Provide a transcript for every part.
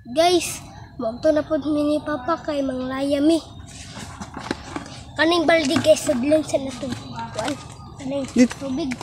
Guys, magto na po ni Papa kay manglaya mi. Kaning baldi guys, sadlan sa nato. Kuan, kaning tubig.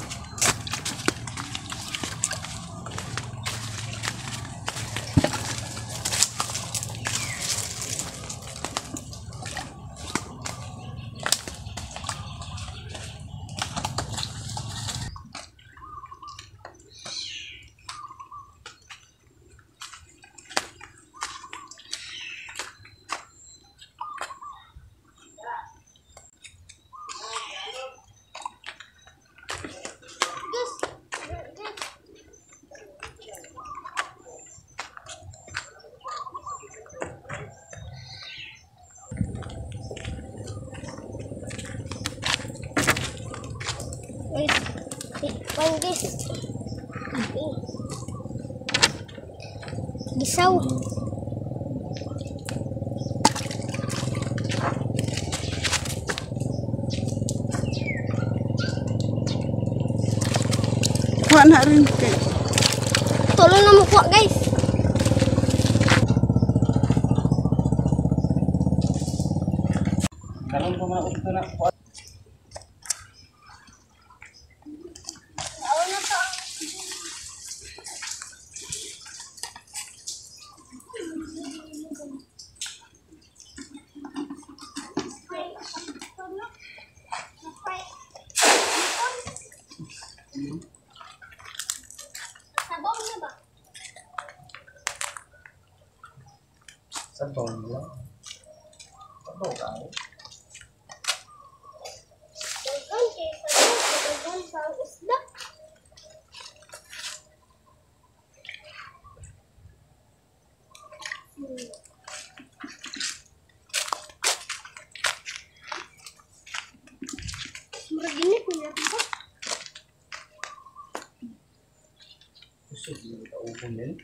Guys, gisaw. Kuha na rin kay. Tolong na mo kuha guys. Karon ko mga ito na. Sabaw na ba? Sabaw na. Sabaw ka. Dagan kay sabaw, dagan sa isda. Maginit niya ba? Kusog na itaupon din.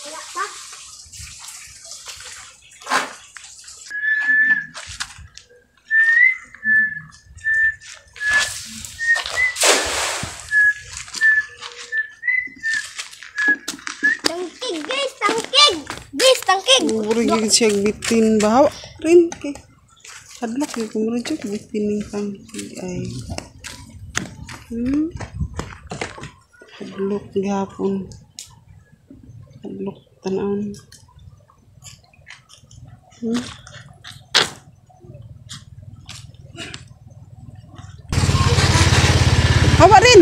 Wala pa. Tangkig guys, tangkig. Guys, tangkig. Uri gyud siya bitin bahaw rin kay. Hadlok gyud kumuro jud bitin ning tangkig ay. Hadlok gihapon. Hadlok tan-aon. Hawa rin.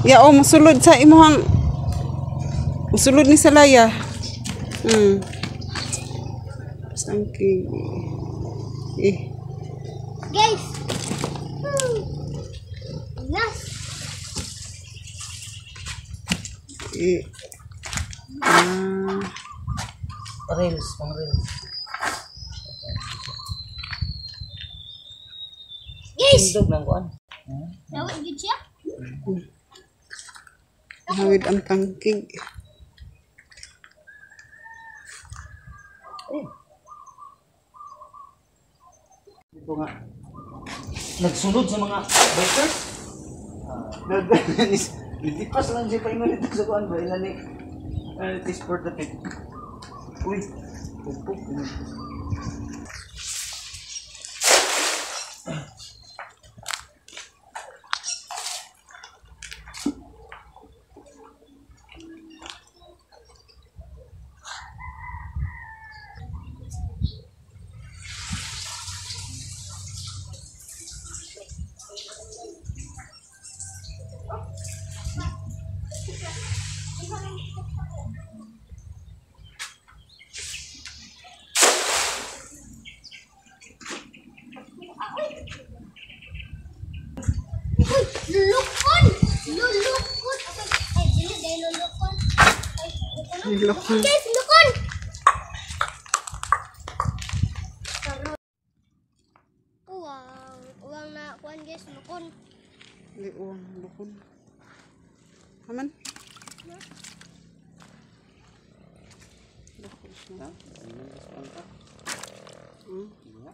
Ya oh, musulod sa imuhang musulod ni Salaya. Sangking. Guys. Nas. Reels, pang reels. Guys. Tindog lang kuan. Nawag yun siya? Hawid ang tangkig. Ito nga. Nagsunod sa mga bikers. Nagdipas lang siya paingon dito sa kuan ba ilan ni this for the pit. Uy. Pupuk. Nilokon. Guys, lukon! Uwang na kuan guys, lukon. Di uang lukon. Aman? Lukon siya. Ha? Ano gusto ka? Hmm. Iya.